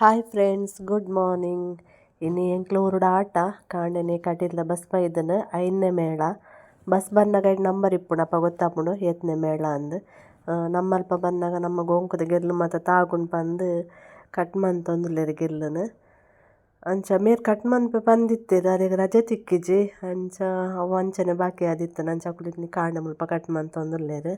Hi friends, good morning. ಇನ್ನು ಎಂಕ್ಲೂರುಡ ಆಟ ಕಾಂಡೆನೆ ಕಟೀಲ್ದ bus ಬೈದನು ಐದನೇ ಮೇಳ ಬಸ್ ಬಂದಾಗ ನಂಬರ್ ಇಪ್ಪುಣಪ್ಪ ಗೊತ್ತಾಪುಂಡು ಏತನೇ ಮೇಳ ಅಂದು ನಮ್ಮಲ್ಪ ಬಂದಾಗ ನಮ್ಮ ಗೋಂಕುದ ಗೆಲ್ಲು ಮತ್ತು ತಾಗುಂಡು ಬಂದು ಕಟ್ ಮಂತೊಂದುಲ್ಲೆರ್ ಗೆಲ್ಲುನು ಅಂಚ ಮೇರ್ ಕಟ್ ಮನ್ಪೆ ಬಂದಿತ್ತೇರು ಅದಕ್ಕೆ ರಜೆ ತಿಕ್ಕಿಜಿ ಅಂಚ ಅವು ಅಂಚನೆ ಬಾಕಿ ಆದಿತ್ತು ಅಂಚ ಕುಳಿತು ಕಾಂಡೆ ಮುಲ್ಪ ಕಟ್ ಮಂತೊಂದುಲ್ಲೆರ್.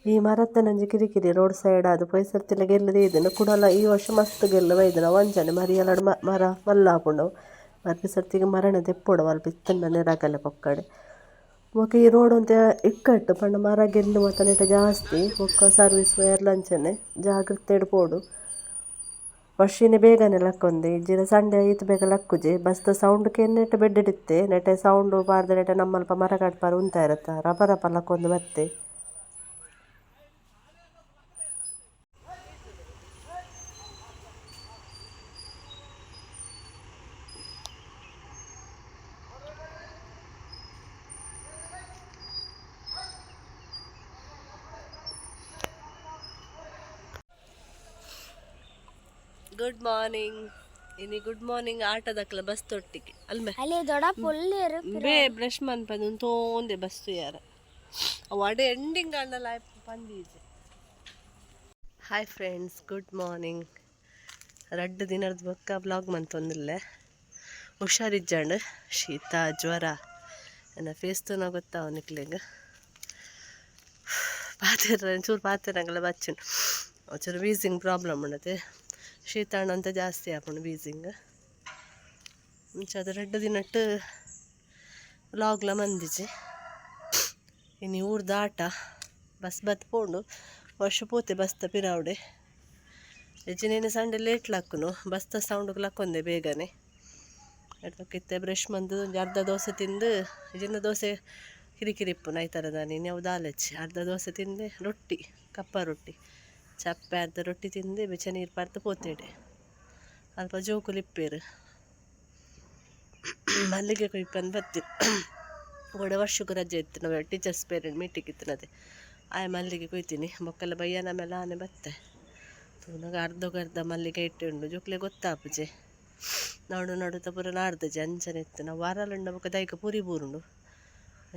ಈ ಮರತ್ತನಂಜಿ ಕಿರಿಕಿರಿ ರೋಡ್ ಸೈಡ್ ಅದು ಪೈಸರ್ತಿಲ ಗೆಲ್ಲದೆ ಇದನ್ನು ಕುಡಲ ಈ ವರ್ಷ ಮಸ್ತ್ ಗೆಲ್ಲ ಬೈದನ ವಂಚನೆ ಮರಿಯಲಡ್ ಮರ ಮಲ್ಲಾಪುಂಡು ಮರ್ಪಿ ಸರ್ತಿಗೆ ಮರಣ ತೆಪ್ಪೋಡು ಅಲ್ಪ ಇತ್ತಂಡ ನೆರಾಕಲೆ ಪೊಕ್ಕಡೆ ಬೊಕ ಈ ರೋಡ್ ಅಂತ ಇಕ್ಕಟ್ಟು ಪಂಡ ಮರ ಗೆಲ್ಲು ಮತ್ತು ನೆಟ ಜಾಸ್ತಿ ಬೊಕ್ಕ ಸರ್ವಿಸ್ ಲಂಚನೆ ಜಾಗ್ರತೆ ಇಡ್ಪೋಡು ವರ್ಷಿನ ಬೇಗನೆ ಲಕ್ಕೊಂದೆ ಇಜ್ಜಿನ ಸಂಡೆ ಐತು ಬೇಗ ಲಕ್ಕುಜೆ ಬಸ್ದ ಸೌಂಡ್ಗೆ ನೆಟ್ಟೆ ಬೆಡ್ಡಿಡಿತ್ತೆ ನೆಟ್ಟೆ ಸೌಂಡು ಪಾಡ್ದೆ ನೆಟ್ಟೆ ನಮ್ಮಲ್ಪ ಮರ ಕಟ್ಪಾರ ಉಂತಾ ಇರತ್ತ ರಪ ರಪ ಲಕ್ಕೊಂದು ಮತ್ತೆ. Good morning. ಇನಿ ಗುಡ್ ಮಾರ್ನಿಂಗ್ ಆಟದಕ್ಲ ಬಸ್ ತೊಟ್ಟಿಗೆ ಅಲ್ಮೆ ಬೇ ಬ್ರಷ್ ಮನ್ಪಂದು ತೋಂದೆ ಬಸ್ ಯಾರ ಅಡೆ ಎಂಡಿಂಗ್ ಅಂಡಲ್ಲ ಪಂದೀಜೆ. Hi friends, good morning. ರಡ್ಡು ದಿನದ ಬೊಕ್ಕ ಬ್ಲಾಗ್ ಮಂತೊಂದಿಲ್ಲೆ ಹುಷಾರಿಜ್ಜಂಡು ಶೀತ ಜ್ವರ ನನ್ನ ಫೇಸ್ ತೂನ ಗೊತ್ತಾವ ನಿಕ್ಲಿಂಗ ಪಾತೆರ ಚೂರು ಪಾತೆರಂಗೆಲ್ಲ ಬಚ್ಚುಂಡು ಒಂಚೂರು ವೀಸಿಂಗ್ ಪ್ರಾಬ್ಲಮ್ ಉಂಡತೆ ಶೀತಾಣ ಅಂತ ಜಾಸ್ತಿ ಆಪುಂಡು ವೀಸಿಂಗ್ ಮುಂಚೆ ಅದು 2 ದಿನಟ್ಟು ವ್ಲಾಗ್ಲ ಮಂದಿಜಿ. ಇನ್ನು ಊರ್ದ ಆಟ ಬಸ್ ಬತ್ಪೋಂಡು ವರ್ಷ ಪೋತೆ ಬಸ್ತ ಪಿರಾವಡೆ ಹೆಚ್ಚಿನೇನು ಸಂಡೆ ಲೇಟ್ ಲಕ್ಕುನು ಬಸ್ತ ಸೌಂಡ್ಗೆ ಲಕ್ಕೊಂದೆ ಬೇಗನೆ ಎಡ್ಪಕ್ಕಿತ್ತೆ ಬ್ರಷ್ ಮಂದು ಒಂದು ಅರ್ಧ ದೋಸೆ ತಿಂದು ಇಜಿನ ದೋಸೆ ಕಿರಿಕಿರಿಪ್ಪು ನೈತರದ ನೀನು ಯಾವ್ದು ಆಲೆಚ್ಚಿ ಅರ್ಧ ದೋಸೆ ತಿಂದೆ ರೊಟ್ಟಿ ಕಪ್ಪ ರೊಟ್ಟಿ ಚಪ್ಪೆ ಅರ್ಧ ರೊಟ್ಟಿ ತಿಂದೆ ಬೆಚ್ಚ ನೀರು ಪಾರ್ದು ಪೋತೇಡೆ ಅಲ್ಪ ಜೋಕುಲಿಪ್ಪೇರು ಮಲ್ಲಿಗೆ ಕೊಯ್ಪಂದು ಬರ್ತೀನಿ ಒಡೆ ವರ್ಷಕ್ಕೂ ರಜೆ ಇತ್ತು ನಾವು ಟೀಚರ್ಸ್ ಪೇರೆಂಟ್ ಮೀಟಿಂಗ್ ಇತ್ತಿನದೆ ಆಯ್ ಮಲ್ಲಿಗೆ ಕೊಯ್ತೀನಿ ಬೊಕ್ಕಲ್ಲ ಬಯ್ಯನ ಮೇಲೆ ಆನೆ ಬತ್ತೆ ತೂನಾಗ ಅರ್ಧ ಮಲ್ಲಿಗೆ ಇಟ್ಟುಂಡು ಜೋಕ್ಲೆ ಗೊತ್ತಾಪುಜೆ ನಡುತ್ತ ಪೂರ ನಾಡ್ದಜೆ ಅಂಚನೆ ಇತ್ತು ನಾವು ವಾರಲುಂಡ ಬೊಕ್ಕ ದೈಕ ಪುರಿ ಬೂರುಂಡು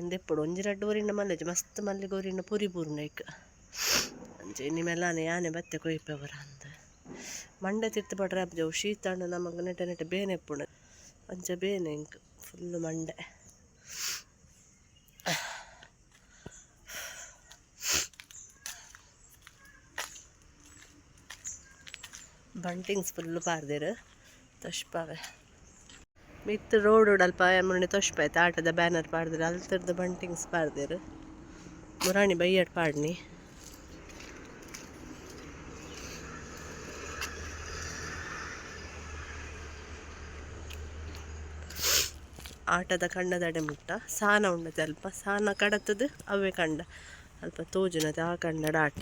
ಎಂದೆಪ್ಪಡು ಒಂಜಿ 2 ಊರಿಂದ ಮಲ್ಲೆಜೆ ಮಸ್ತ್ ಮಲ್ಲಿಗೆ ಊರಿಂದ ಪುರಿ ಬೂರುಂಡು ಐಕ ಅಂಚೆ ಇನ್ನು ಮೇಲೆ ಆನೆ ಬತ್ತೆ ಕೊಯ್ಪವರ ಅಂತ ಮಂಡೆ ತಿರ್ತು ಪಡ್ರೆ ಅಬ್ಜವು ಶೀತ ನಮಗೆ ನೆಟ್ಟೆ ಬೇನೆ ಎಪ್ಪುಂಡು ಅಂಚೆ ಬೇನೆ ಇಂಕ್ ಫುಲ್ಲು ಮಂಡೆ ಬಂಟಿಂಗ್ಸ್ ಫುಲ್ಲು ಪಾರ್ದೇರು ತೊಷ್ಪಾವೆ ಮಿತ್ತು ರೋಡ್ ಅಲ್ಪ ಮುರಣಿ ತೊಷ್ಪಾಯ್ತು ಆಟದ ಬ್ಯಾನರ್ ಪಾಡ್ದಿರು ಅಲ್ತರ್ದು ಬಂಟಿಂಗ್ಸ್ ಪಾರ್ದೇರು ಮುರಾಣಿ ಬೈಯಡ್ ಪಾಡ್ನಿ ಆಟದ ಕಂಡದಡೆ ಮುಟ್ಟ ಸಾನ ಉಂಡತೆ ಅಲ್ಪ ಸಾನ ಕಡತದು ಅವೇ ಕಂಡ ಅಲ್ಪ ತೋಜುನತೆ ಆ ಕಂಡಡ ಆಟ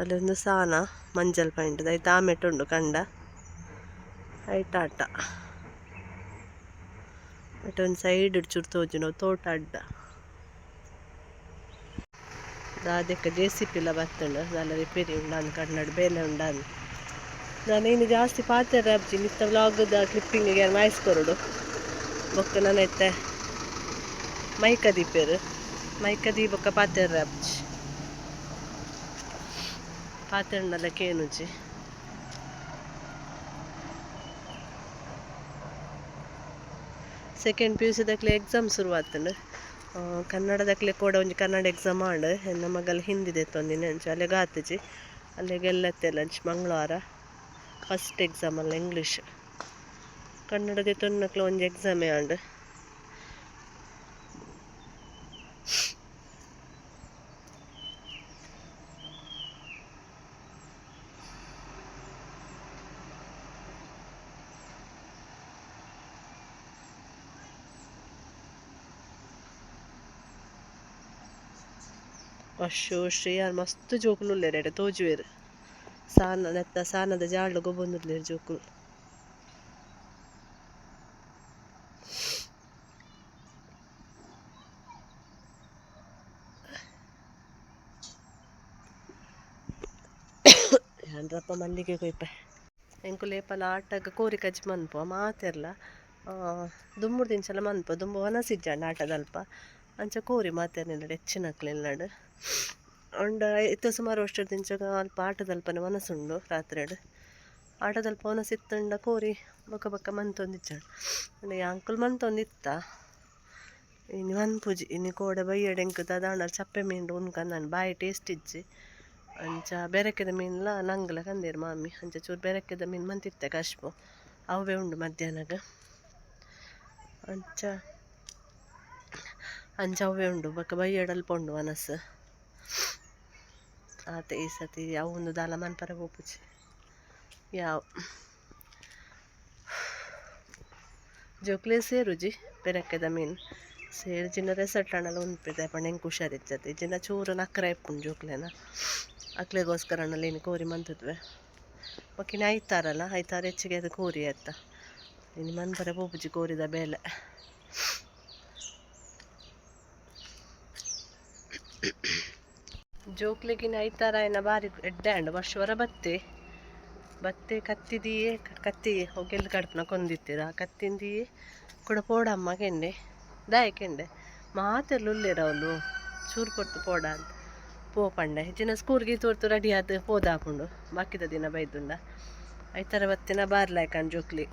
ಅಲ್ಲೊಂದು ಸಾನ ಮಂಜಲ್ ಪೈಂಟದ ಐತೆ ಆಮೆಟ್ಟುಂಡು ಕಂಡ ಐಟ್ ಆಟ ಒಂದು ಸೈಡ್ ಚೂರು ತೋಜು ನಾವು ತೋಟ ಅಡ್ಡ ಅದಕ್ಕೆ JCB ಎಲ್ಲ ಬರ್ತುಂಡು ಅದೆಲ್ಲ ರಿಪೇರಿ ಉಂಡು ಕನ್ನಡ ಬೇಲೆ ಉಂಡು ನಾನೇನು ಜಾಸ್ತಿ ಪಾತ್ರೆ ಅಬ್ಜಿ ನಿತ್ತ ವ್ಲಾಗ್ದ ಕ್ಲಿಪ್ಪಿಂಗಿಗೆ ವಾಯ್ಸ್ ಕೊರಡು ಬೊಕ್ಕ ನಾನು ಎತ್ತೆ ಮೈಕ ದೀಪೇರು ಬೊಕ್ಕ ಪಾತ್ರೆ ಅಬ್ಜಿ ಪಾತ್ರೆಂಡಲ್ಲ ಕೇನುಜಿ ಸೆಕೆಂಡ್ PUC ದಕ್ಲೆ ಎಕ್ಸಾಮ್ ಶುರುವಾತುಂಡು ಕನ್ನಡದಕ್ಲೆ ಕೂಡ ಒಂಜಿ ಕನ್ನಡ ಎಕ್ಸಾಮ್ ಆಂಡು ಎನ್ನ ಮಗಲ್ ಹಿಂದಿದೆ ತೊಂದಿನಿ ಅಂಚ ಅಲ್ಲಿಗೆ ಆತುಜಿ ಅಲ್ಲಿಗೆ ಗೆಲ್ಲತ್ತೆ ಲಂಚ್ ಮಂಗಳವಾರ ಫಸ್ಟ್ ಎಕ್ಸಾಮ್ ಅಲ್ಲ ಇಂಗ್ಲೀಷ್ ಕನ್ನಡದ ತೊನ್ನಕ್ಲೆ ಒಂಜಿ ಎಕ್ಸಾಮೇ ಆಂಡು ಅಶೋ ಶ್ರೇಯಾರ್ ಮಸ್ತ್ ಜೋಕುಲು ಉಲ್ಲೇರ್ ತೋಜುವೆರು ಸಾನ ನೆತ್ತ ಸಾನದ ಜಾಳ್ಲು ಗೊಬ್ಬೊಂದುಲ್ಲೇರು ಜೋಕುಲು ಅಂದ್ರಪ್ಪ ಮಲ್ಲಿಗೆ ಕೊಯ್ಪೆ ಎಂಕು ಲೇಪಲ ಆಟಗ ಕೋರಿ ಕಜ್ಜಿ ಮನ್ಪು ಮಾತೆರ್ಲ ದುಮ್ಮುಡು ತಿಂಚಲ ಮನ್ಪು ದುಂಬು ವನಸಿಜ್ಜಂಡು ಆಟದಲ್ಪ ಅಂಚ ಕೋರಿ ಮಾತೆರ್ನಿಲ್ಲಡು ಹೆಚ್ಚಿನಕ್ಲಿಲ್ಲಡು ಅಂಡ ಇತ್ತು ಸುಮಾರು ವರ್ಷದ ತಿಂಚಾಗ ಅಲ್ಪ ಆಟದಲ್ಪನೆ ಮನಸ್ಸುಂಡು ರಾತ್ರಿಡು ಆಟದಲ್ಪ ಮನಸ್ಸಿತ್ತಂಡ ಕೋರಿ ಬೊಕ್ಕ ಬೊಕ್ಕ ಮಂತೊಂದಿಚ್ಚಾಡು ಅಂಡ ಅಂಕುಲ್ ಮಂತೊಂದಿತ್ತ ಇನ್ನು ಮನ್ಪುಜಿ ಇನ್ನು ಕೋಡೆ ಬೈಯಡೆ ಎಂಕ್ ದಾಂಡ ಚಪ್ಪೆ ಮೀನು ಉನ್ಕಂದಾನು ಬಾಯಿ ಟೇಸ್ಟ್ ಇಜ್ಜಿ ಅಂಚ ಬೆರಕೆದ ಮೀನ್ಲ ನಂಗ್ಲ ಕಂದೇರು ಮಾಮಿ ಅಂಚ ಚೂರು ಬೆರಕೆದ ಮೀನು ಮಂತಿತ್ತೆ ಕಶ್ಪು ಅವೇ ಉಂಡು ಮಧ್ಯಾಹ್ನಗ ಅಂಚ ಅಂಚ ಅವೇ ಉಂಡು ಬೊಕ್ಕ ಬೈಯಡಲ್ಪ ಉಂಡು ಮನಸ್ಸು ಆತ ಈ ಸತಿ ಅವು ಒಂದು ದಾಲ ಮನ್ಪರ ಗೋಪುಜಿ ಯಾವ ಜೋಕ್ಲೆ ಸೇರುಜಿ ಬೆರಕೆದ ಮೀನು ಸೇರು ಜಿನ್ನ ರೆಸಾರ್ಟ್ ಅಣ್ಣಲ್ಲ ಉಂಪಿದೆ ಪಂಡ ಹೆಂಗೆ ಹುಷಾರಿರ್ತದೆ ಜಿನ್ನ ಚೂರು ನಕ್ಕರ ಇಪ್ಪುಂಡು ಜೋಕ್ಲೆನ ಅಕ್ಲೆಗೋಸ್ಕರ ಅಣ್ಣಲ್ಲಿ ಏನು ಕೋರಿ ಮಂತದ್ವೆ ಒಕ್ಕಿನ ಐತಾರಲ್ಲ ಐತಾರ ಹೆಚ್ಚಿಗೆ ಅದು ಕೋರಿ ಆಯ್ತ ಇನ್ನು ಮನ್ಪರ ಗೋಪುಜಿ ಕೋರಿದ ಬೇಲೆ ಜೋಕ್ಲೆಗಿನ ಐತಾರ ಏನ ಬಾರಿ ಎಡ್ಡೆ ಅಂಡು ವರ್ಷವರ ಬತ್ತೆ ಕತ್ತಿದಿಯೇ ಕತ್ತಿ ಹೊಗೆಲ್ ಕಡ್ಪನ ಕೊಂದಿತ್ತೀರ ಕತ್ತಿಂದಿಯೇ ಕೂಡ ಪೋಡಮ್ಮ ಕೆಂಡೆ ದಾಯಕೆಂಡೆ ಮಾತೆರ್ಲು ಉಲ್ಲೇರ ಅವಳು ಚೂರು ಕೊಡ್ತು ಪೋಡ ಅಂತ ಪೋಪಂಡೆ ಹೆಚ್ಚಿನ ಸ್ಕೂಲ್ಗೆ ತೋರ್ತು ರೆಡಿ ಆದ ಪೋದ ಹಾಕೊಂಡು ಬಾಕಿದ ದಿನ ಬೈದುಂಡ ಐತರ ಬತ್ತಿನ ಬಾರ್ಲಾಯ್ಕಂಡು ಜೋಕ್ಲಿ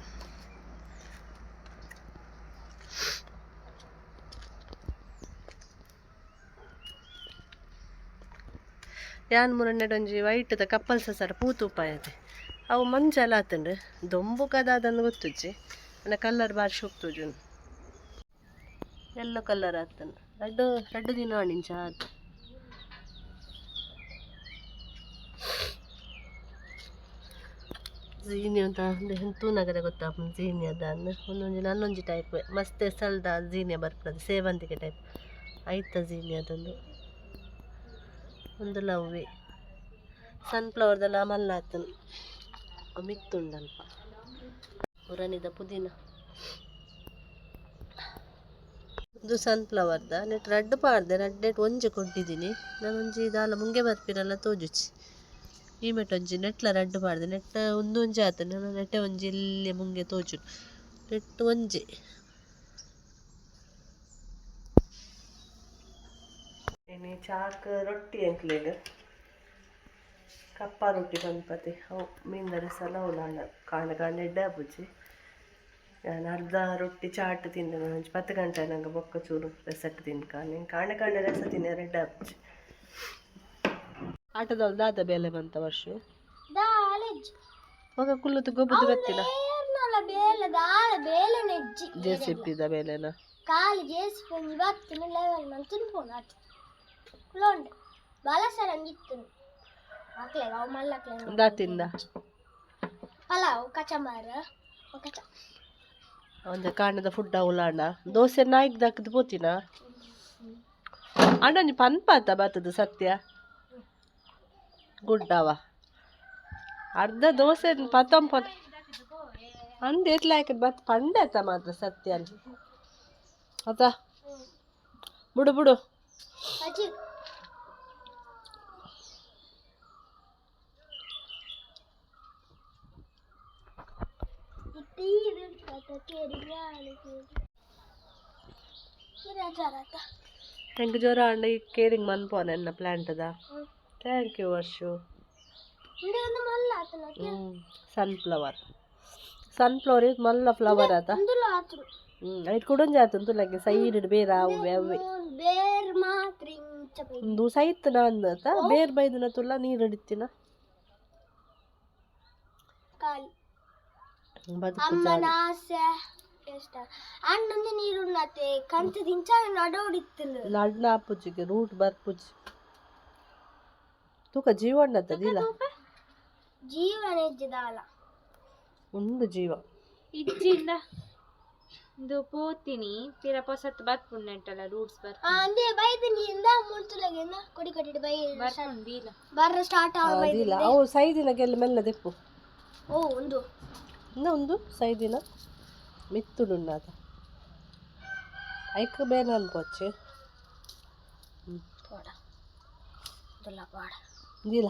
ಯಾನ್ ಮುರಣ್ಣೆಡೊಂಜಿ ವೈಟ್ದ ಕಪ್ಪಲ್ ಸಸಾರ ಪೂತು ಉಪಾಯತೆ ಅವು ಮಂಜಲ ಆತಂಡು ದೊಂಬು ಕದಾದನ್ನು ಗೊತ್ತುಜ್ಜಿ ನನ್ನ ಕಲ್ಲರ್ ಬಾರಿ ಶೋಕ್ತುಜು ಎಲ್ಲೋ ಕಲ್ಲರ್ ಆಗ್ತಾನೆ ರೆಡ್ ದಿನ ಆಣಿಂಚ ಅದು ಜೀನಿ ಅಂತ ತೂನಗರ ಗೊತ್ತಾಪ ಜೀನಿ ಅದ ಒಂದೊಂದು ನನ್ನೊಂಜಿ ಟೈಪ್ ಮಸ್ತ್ ಎಸಲ್ದ ಜೀನಿಯ ಬರ್ತದೆ ಸೇವಂತಿಗೆ ಟೈಪ್ ಐತ ಜೀನಿ ಅದೊಂದು ಒಂದು ಲವ್ವೆ ಸನ್ಫ್ಲವರ್ದೆಲ್ಲ ಮಲ್ಲ ಆತನು ಮಿತ್ತುಂಡಲ್ಪ ಪುರಾಣಿದ ಪುದೀನ ಇದು ಸನ್ಫ್ಲವರ್ದ ನೆಟ್ ರೆಡ್ ಪಾಡ್ದೆ ರೆಡ್ ನೆಟ್ ಒಂಜಿ ಕೊಟ್ಟಿದ್ದೀನಿ ನಾನು ಒಂಜಿ ದಾಲ ಮುಂಗೆ ಬರ್ಪಿರಲ್ಲ ತೋಜುಚ್ಚಿ ಈ ಮೆಟ್ ಒಂಜಿ ನೆಟ್ಲ ರೆಡ್ ಪಾಡ್ದೆ ನೆಟ್ ಒಂದೊಂಜಿ ಆತ ನಾನು ನೆಟ್ಟೆ ಒಂಜಿ ಇಲ್ಲಿ ಮುಂಗೆ ತೋಜು ನೆಟ್ ಒಂಜಿ ಇನ್ನು ಚಾಕ್ ರೊಟ್ಟಿ ಎಂಕ್ಲೆಗ್ ಕಪ್ಪ ರೊಟ್ಟಿ ಬಂದ್ಪತಿ ಅವು ಮೀನ್ದರೆ ಸಲ ಅವಳು ಕಾಂಡ ಕಾಂಡ ಎಡ್ಡೆ ಬುಜ್ಜಿ ನಾನು ಅರ್ಧ ರೊಟ್ಟಿ ಚಾಟ್ ತಿಂದೆ ನಾನು 10 ಗಂಟೆ ನಂಗೆ ಬೊಕ್ಕ ಚೂರು ರೆಸೆಟ್ ತಿನ್ಕ ನೀನು ಕಾಂಡ ಕಾಂಡ ರೆಸ ತಿನ್ನೆ ರೆಡ್ ಬುಜ್ಜಿ ಆಟದವ್ರು ದಾದ ಬೇಲೆ ಬಂತ ವರ್ಷ ಹೋಗ ಕುಲ್ಲುತ್ತು ಗೊಬ್ಬದು ಗೊತ್ತಿಲ್ಲ ಜೆಸಿಪಿದ ಬೇಲೆನ ಕಾಲಿ ಜೆಸಿಪಿ ಇವತ್ತಿನ ಲೆವೆಲ್ ನಾನು ತಿನ್ಪೋನು ಆಟ ಕುಲೋಂಡೆ ಬಾಲಸರಂಗಿತ್ತು ದಾತಿಂದ ಪಲಾವ್ ಕಚಮಾರ ಒಂದು ಕಾಂಡದ ಫುಡ್ ಅವಲಾಂಡ ದೋಸೆ ನಾಯ್ಕ್ ದಕ್ಕದು ಪೋತಿನ ಅಣ್ಣ ಪನ್ಪಾತ ಬಾತದು ಸತ್ಯ ಗುಡ್ಡವ ಅರ್ಧ ದೋಸೆ ಪತ್ತಂಪ ಅಂದ ಎತ್ಲ ಹಾಕಿದ್ ಬತ್ ಪಂಡತ ಮಾತ್ರ ಸತ್ಯ ಅದ ಬಿಡು ಬಿಡು ಹೆಂಗ್ ಜ್ವರ ಅಂಡ ಈ ಕೇರಿಂಗ್ ಮನ್ಪೋನ ಎನ್ನ ಪ್ಲಾಂಟದ ಥ್ಯಾಂಕ್ ಯು ವರ್ಷು ಸನ್ಫ್ಲವರ್ ಇದು ಮಲ್ಲ ಫ್ಲವರ್ ಆತ ಐಟ್ ಕುಡೊಂಜಿ ಆತ ತುಲಗೆ ಸೈಡ್ ಬೇರೆ ಅವೇ ಅವೇ ಒಂದು ಸೈತ್ ನಾಂದತ ಬೇರ್ ಬೈದಿನ ತುಲ್ಲ ನೀರು ಹಿಡಿತಿನ ಅಣ್ಣಂದು ನೀರು ಕಂಚ ದಿಂಚ ನಡೋಡಿತ್ತು ನಡ್ನ ಆಪುಜಿಗೆ ರೂಟ್ ಬರ್ಪುಜಿ ತೂಕ ಜೀವಣ್ಣದಿಲ್ಲ ಜೀವನ ಇಜ್ಜಿದಾಲ ಒಂದು ಜೀವ ಇಜ್ಜಿಂದ ಇದು ಪೋತಿನಿ ತೀರ ಪೊಸತ್ ಬತ್ಪುಂಡೆಂಟಲ್ಲ ರೂಟ್ಸ್ ಬರ್ ಅಂದೆ ಬೈದಿನಿಂದ ಮುಳ್ತುಲಗಿಂದ ಕೊಡಿ ಕಟ್ಟಿಡಿ ಬೈ ಬರ್ಪುಂದಿಲ್ಲ ಬರ್ರ ಸ್ಟಾರ್ಟ್ ಆಗೋದಿಲ್ಲ ಅವು ಸೈದಿನಗೆಲ್ಲ ಮೆಲ್ಲ ದೆಪ್ಪು ಓ ಒಂದು ಇನ್ನ ಒಂದು ಸೈದಿನ ಮಿತ್ತುಡುನ್ನಾದ ಐಕ್ ಬೇರೆ ಅನ್ಕೋಚೆ ಪಾಡ ದಲ್ಲ ಪಾಡ ದಿಲ್ಲ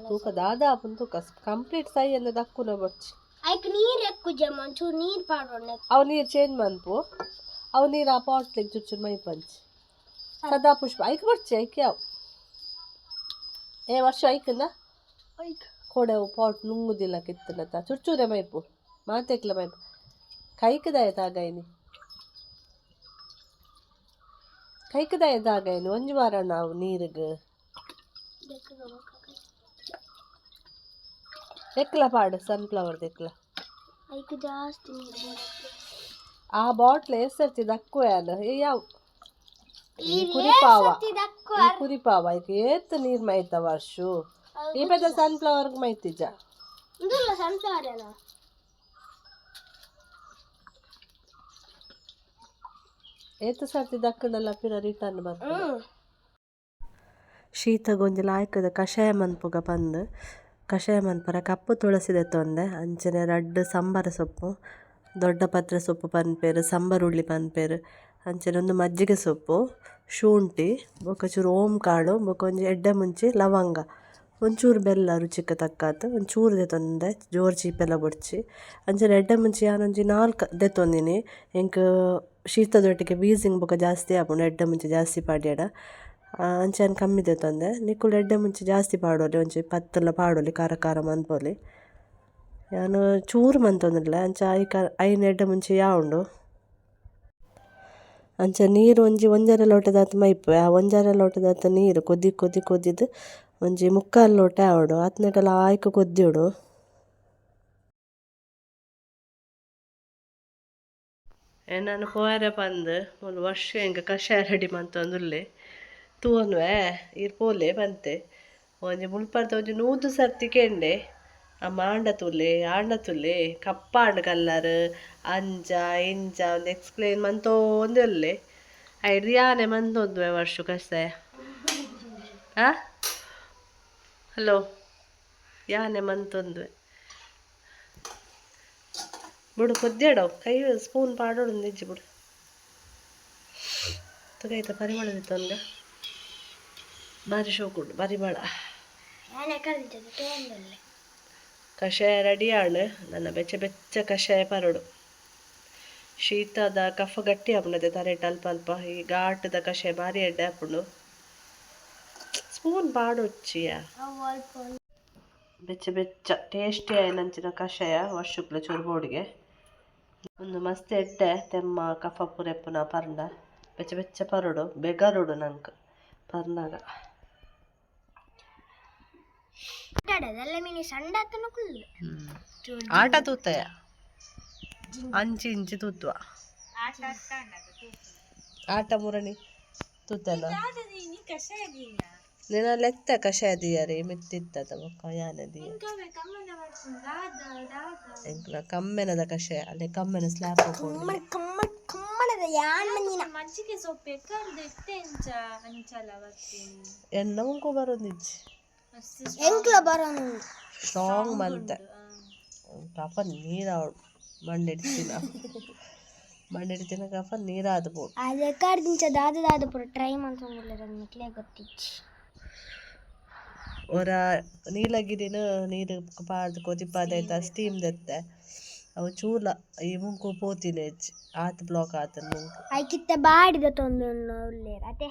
ತೂಕ ದಾದಾಪುನ ತೂಕ ಕಂಪ್ಲೀಟ್ ಸೈ ಅಂದ ದಕ್ಕುನ ಬೊಚ್ಚಿ ಐಕ್ ನೀರ್ ಎಕ್ಕುಜೆ ಮಂಚೂರು ನೀರ್ ಪಾಡೋಣ ಅವು ನೀರು ಚೇಂಜ್ ಮನ್ಪು ಅವು ನೀರು ಆ ಪಾಟ್ಲಿಗೆ ಚುಚ್ಚು ಮೈ ಪಂಚಿ ಸದಾ ಪುಷ್ಪ ಐಕ್ ಬರ್ಚಿ ಐಕ್ ಯಾವ ವರ್ಷ ಐಕಂದ ಕೊಡೆವು ಪಾಟ್ ನುಂಗುದಿಲ್ಲ ಕಿತ್ತಲತ್ತ ಚುಚ್ಚೂರೆ ಮೈಪು ಮಾತೆಕ್ಲ ಮೈಪು ಕೈಕದಾಯತಾಗೈನಿ ಕೈಕದಾಯತಾಗೈನಿ ಒಂಜು ವಾರ ನಾವು ನೀರಿಗೆ ಎಕ್ಲ ಪಾಡು ಸನ್ಫ್ಲವರ್ ದೆಕ್ಲ ಐಕ್ ಜಾಸ್ತಿ ನೀರು ಆ ಬಾಟ್ಲ್ ಎಸರ್ತಿ ದಕ್ಕುಯಾನ ಯಾವ ಈ ಕುರಿಪಾವ ಐಕ್ ಏತ್ ನೀರ್ ಮೈತ ವರ್ಷು ಈ ಪೆದ್ದ ಸನ್ಫ್ಲವರ್ ಮೈತಿಜ ಇಂದುಲ್ಲ ಸನ್ಫ್ಲವರ್ ಅಲ್ಲ ಏತ್ ಸರ್ತಿ ದಕ್ಕಂಡಲ್ಲ ಪಿರ ರಿಟರ್ನ್ ಬರ್ತದೆ ಶೀತ ಗೊಂಜಿ ಲಾಯ್ಕದ ಕಷಾಯ ಮನ್ಪುಗ ಬಂದು ಕಷಾಯ ಮನ್ಪರ ಕಪ್ಪು ತುಳಸಿದೆ ತೊಂದೆ ಅಂಚನೆ ರಡ್ಡು ಸಂಬಾರ ಸೊಪ್ಪು ದೊಡ್ಡ ಪತ್ರೆ ಸೊಪ್ಪು ಪನ್ಪೇರು ಸಂಬಾರುಳ್ಳಿ ಪನ್ಪೇರು ಅಂಚನೆ ಒಂದು ಮಜ್ಜಿಗೆ ಸೊಪ್ಪು ಶುಂಠಿ ಬೊಕಚೂರು ಓಂ ಕಾಳು ಬೊಕ ಒಂಜಿ ಎಡ್ಡೆ ಮುಂಚಿ ಲವಂಗ ಒಂಚೂರು ಬೆಲ್ಲ ರುಚಿಗೆ ತಕ್ಕಾತು ಒಂಚೂರು ದೆತೊಂದೆ ಜೋರು ಚೀಪೆಲ್ಲ ಬೊಡ್ಚಿ ಅಂಚನೆ ಎಡ್ಡೆ ಮುಂಚಿ ನಾನೊಂಜಿ 4 ದೆತೊಂದಿನಿ ಎಂಕ್ ಶೀತದೊಟ್ಟಿಗೆ ವೀಸಿಂಗ್ ಬೊಕ ಜಾಸ್ತಿ ಆಪುಂಡು ಎಡ್ಡೆ ಮುಂಚಿ ಜಾಸ್ತಿ ಪಾಡ್ಯಡ ಅಂಚನೆ ಕಮ್ಮಿ ದೆತೊಂದೆ ನಿಕ್ಕುಲು ಎಡ್ಡೆ ಮುಂಚಿ ಜಾಸ್ತಿ ಪಾಡೋಲಿ ಒಂಚಿ 10 ಪಾಡೋಲಿ ಖಾರ ಖಾರ ಮನ್ಪೊಲಿ ನಾನು ಚೂರು ಮಂತೊಂದಿಲ್ಲ ಅಂಚ ಐನ ಎಡ್ಡೆ ಮುಂಚೆ ಯಾವುಂಡು ಅಂಚ ನೀರು ಒಂಜರೆ ಲೋಟದಾತ ಮೈಪು ಆ ಒಂಜರೆ ಲೋಟದಾತ ನೀರು ಕೊದ್ದಿದ್ದು ಒಂಜಿ 3/4 ಲೋಟ ಆವಡು ಅತ್ನೆಟಲ ಆಯ್ಕೆ ಕೊದ್ದಿಡು ನಾನು ಪೋಯರೆ ಬಂದು ಒಂದು ವರ್ಷ ಹಿಂಗೆ ಕಷಾಯ ರೆಡಿ ಮಂತೊಂದುಲ್ಲೆ ತೂನ್ವೆ ಇರ್ ಪೋಲೆ ಬಂತೆ ಒಂಜಿ ಮುಳ್ಪರ್ದ ಒಂಜಿ 100 ಸರ್ತಿ ಕೆಂಡೆ ಅಮ್ಮ ಆಂಡ ತುಲೆ ಕಪ್ಪಾಂಡ್ ಕಲ್ಲರ್ ಅಂಜ ಇಂಜ ಒಂದು ಎಕ್ಸ್ಪ್ಲೇನ್ ಮಂತೊಂದುಲ್ಲೆ ಐಡ್ ಯಾನೆ ಮಂತೊಂದುವೆ ವರ್ಷ ಕಷಾಯ ಹಲೋ ಯಾನೆ ಮಂತೊಂದುವೆ ಬಿಡು ಕೊದ್ದಿಡವು ಕೈ ಸ್ಪೂನ್ ಪಾಡೋಡು ನಿಜ್ಜಿ ಬಿಡು ತುಗೈತ ಪರಿಮಳ ತೊಂದೆ ಬಾರಿ ಶೋಕುಂಡು ಪರಿಮಳ ಕಷಾಯ ರೆಡಿಯಾಳು ನನ್ನ ಬೆಚ್ಚ ಕಷಾಯ ಪರಡು ಶೀತದ ಕಫ ಗಟ್ಟಿ ಆಪುಂಡದೆ ತಲೆಟ್ ಅಲ್ಪ ಅಲ್ಪ ಈ ಘಾಟದ ಕಷಾಯ ಭಾರಿ ಎಡ್ಡೆ ಆಪುಂಡು ಸ್ಪೂನ್ ಪಾಡೊಚ್ಚಿಯ ಬೆಚ್ಚ ಟೇಸ್ಟಿ ಆಯ್ನಂಚಿನ ಕಷಾಯ ವರ್ಷಕ್ಲ ಚೊರ್ಬೋಡಿಗೆ ಒಂದು ಮಸ್ತ್ ಎಡ್ಡೆ ತೆಮ್ಮ ಕಫ ಪುರೆಪ್ಪುನ ಪರ್ಂಡ ಬೆಚ್ಚ ಪರಡು ಬೆಗರುಡು ನಂಗೆ ಪರ್ನಾಗ ಆಟ ತೂತಯ ಅಂಚಿ ಇಂಚಿ ತೂತ್ವ ಆಟ ಮುರಣಿ ತೂತಲ್ಲ ನಿನ್ನ ಲೆತ್ತ ಕಷಾಯ ದಿಯಾರಿ ಮಿತ್ತಿತ್ತದ ಬೊಕ್ಕ ಯಾನೆ ದಿಯ ಎಂಕ್ಲ ಕಮ್ಮೆನದ ಕಷಾಯ ಅಲ್ಲೇ ಕಮ್ಮೆನ ಸ್ಲ್ಯಾಬ್ ಮಜ್ಜಿಗೆ ಸೊಪ್ಪು ಎಕ್ಕರ್ದು ಇಟ್ಟೆಂಚ ಅಂಚಲ ಬರ್ತೀನಿ ಎಣ್ಣ ಉಂಕು ಬರೋದಿಜ್ಜಿ ಸ್ಟ್ರಾಂಗ್ ಮಂತೆ ಕಫ ನೀರಾವಡು ಮಂಡಿಡ್ತಿನ ಕಫ ನೀರಾದ ಬೋದು ದಾದ ಪೂರ ಟ್ರೈ ಮಂತೊಂದುಲ್ಲೆ ಗೊತ್ತಿಜ್ಜಿ ಒರ ನೀಲಗಿರಿನ ನೀರು ಪಾಡ್ದು ಕೊದಿಪಾದೈತ ಸ್ಟೀಮ್ ದೆತ್ತೆ ಅವು ಚೂಲ ಈ ಮುಂಕು ಪೋತಿನ ಹೆಚ್ಚು ಆತ್ ಬ್ಲಾಕ್ ಆತನ ಮುಂಕು ಐಕಿತ್ತ ಬಾಡಿದ ತೊಂದು ಉಳ್ಳೇರ ಅದೇ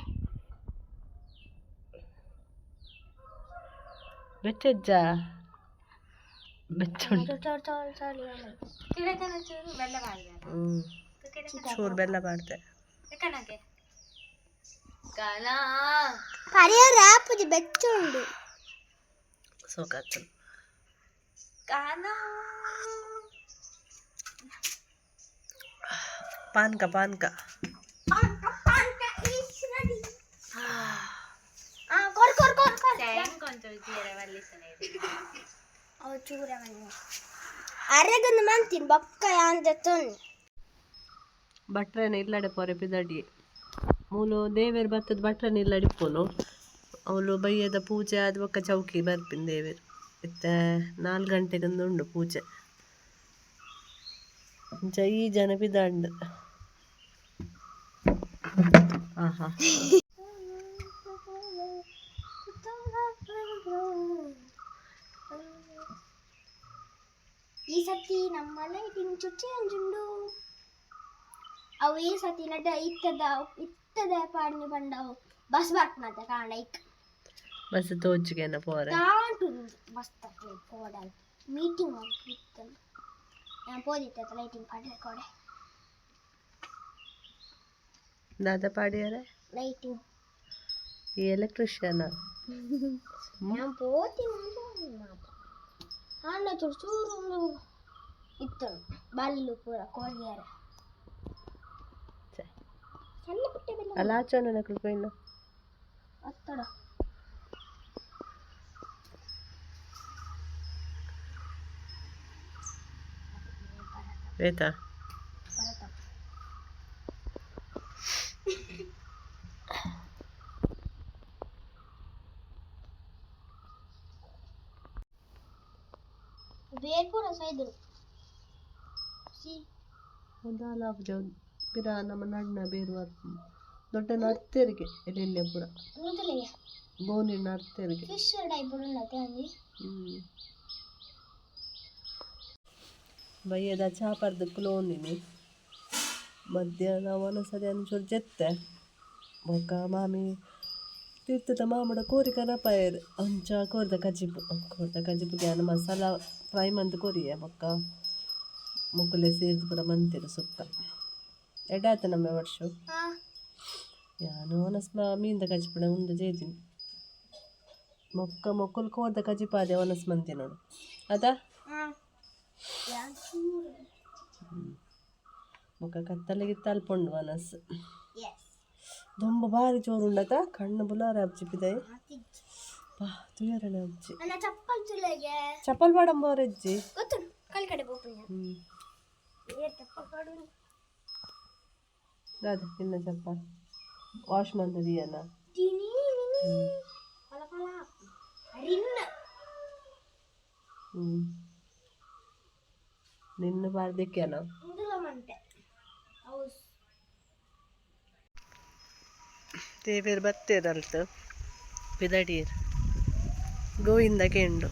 ಬೆಚ್ಚಜ್ಜ ಬೆಚ್ಚುಂಡು ಚೂರು ಬೆಲ್ಲ ಮಾಡ್ತೆ ಪರಿಹಾರ ಆಪುಜಿ ಬೆಚ್ಚುಂಡು ಸೋಕಾತು ಪಾನ್ಕ ಅರೆಗನ್ನು ಮಂತೀನಿ ಬೊಕ್ಕ ಯಾಂದ ತೊಂದು ಭಟ್ರೇನ ಇಲ್ಲಡೆ ಪೊರೆ ಪಿದಡಿ ಮೂಲು ದೇವೇರು ಬತ್ತದ ಭಟ್ರನ ಇಲ್ಲಡಿಪ್ಪುನು ಅವಳು ಬಯ್ಯದ ಪೂಜೆ ಆದ ಬೊಕ್ಕ ಚೌಕಿ ಬರ್ಪಿನ ದೇವೇರು ಇತ್ತ 4 ಗಂಟೆಗೊಂದು ಉಂಡು ಪೂಜೆ ಈ ಜನ ಪಿದಂಡು ಆಹಾ ಈ ಸತಿ ನಮ್ಮ ಲೈಟಿಂಗ್ ಚುಚ್ಚಿ ಅಂಜುಂಡು ಅವು ಈ ಸತಿ ನಡ ಇತ್ತದ ಪಾಡ್ನಿ ಬಂಡವು ಬಸ್ ಬರ್ಪನದ ಕಾಂಡೈಕ್ ಬಸ್ ತೋಚಿಗೆನ ಪೋರೆ ತಾಂಟು ಬಸ್ ತಕ್ಕೆ ಕೋಡಲ್ ಮೀಟಿಂಗ್ ಇತ್ತು ನಾನು ಪೋದಿತ್ತ ಲೈಟಿಂಗ್ ಪಾಡ್ರೆ ಕೋಡೆ ದಾದ ಪಾಡಿಯಾರೆ ಲೈಟಿಂಗ್ ಈ ಎಲೆಕ್ಟ್ರಿಷಿಯನ್ ഞാൻ പോത്തിനു അണ്ണ ചൂറൊന്നു ഇತ್ತು ಬಲ್ಲು ಪೂರ ಕೋಳಿಯಾರ ಸಣ್ಣ ಪುಟ್ಟ ಬೆಲ್ಲ ಅಲ್ಲ ಆಚೋನ ನಕಲು ಪೈನ ಒತ್ತಡ ಬೇತಾ ಬೇರ್ ಪೂರ ಸೈದ್ರು ಸಿ ಒಂದಾಲ ಪಿರ ನಮ್ಮ ನಣ್ಣ ಬೇರು ದೊಡ್ಡ ನರ್ತೇರಿಗೆ ಎಲ್ಲೆಲ್ಲೆ ಪೂರ ಮುದಲೆಯ ಬೋನಿ ನರ್ತೇರಿಗೆ ಫಿಶ್ ಟೈಪ್ ಉಳ್ಳತೆ ಅಂದಿ ಬಯ್ಯದ ಚಾಪರ್ದು ಕುಲೋಂದಿನಿ ಮಧ್ಯಾಹ್ನ ಒಂದೊಂದ್ಸರಿ ಅಂಚೂರು ಜೆತ್ತೆ ಬೊಕ್ಕ ಮಾಮಿ ತಿರ್ತದ ಮಾಮಡ ಕೋರಿ ಕನಪಾಯರ್ ಅಂಚ ಕೋರ್ದ ಕಜಿಪುಗೆ ಅನ್ನ ಮಸಾಲ ಫ್ರೈ ಮಂತ್ ಕೊರಿಯ ಬೊಕ್ಕ ಮುಕ್ಕುಲೆ ಸೇರಿದು ಪೂರ ಮಂತಿರು ಸುಕ್ಕ ಎಡಾಯ್ತು ನಮ್ಮ ವರ್ಷ ನಾನು ಒನಸ್ಮ ಮೀನ್ದ ಕಜಿಪುಡ ಮುಂದೆ ಜೇದಿನಿ ಮೊಕ್ಕಲು ಕೋರ್ದ ಕಜಿಪಾದೆ ಒನಸ್ ಮಂತಿ ನೋಡು ಅದಾ ಮುಖ ಕತ್ತಲೆಗೆ ತಲ್ಪುಂಡು ಮನಸ್ ದೊಂಬ ಭಾರಿ ಜೋರು ಉಂಡತ ಕಣ್ಣು ಬುಲಾರ ಅಬ್ಜಿಪಿದಾಯಿ ಬಾ ತುಯರನೆ ಅಬ್ಜಿ ಚಪ್ಪಲ್ ತುಲೆಗೆ ಚಪ್ಪಲ್ ಬಾಡಂಬೋರಜ್ಜಿ ಗೊತ್ತು ಕಲ್ ಕಡೆ ಬೋಪುಣ್ಯ ಅದ ಇನ್ನ ಚಪ್ಪಲ್ ವಾಶ್ ಮಂದದಿಯನ ನಿನ್ನ ಬಾರ್ದಿಕ್ಕೆನ ದೇವೇರು ಬತ್ತೇರಲ್ತು ಪಿದಡೀರ್ ಗೋವಿಂದ ಕೆಂಡು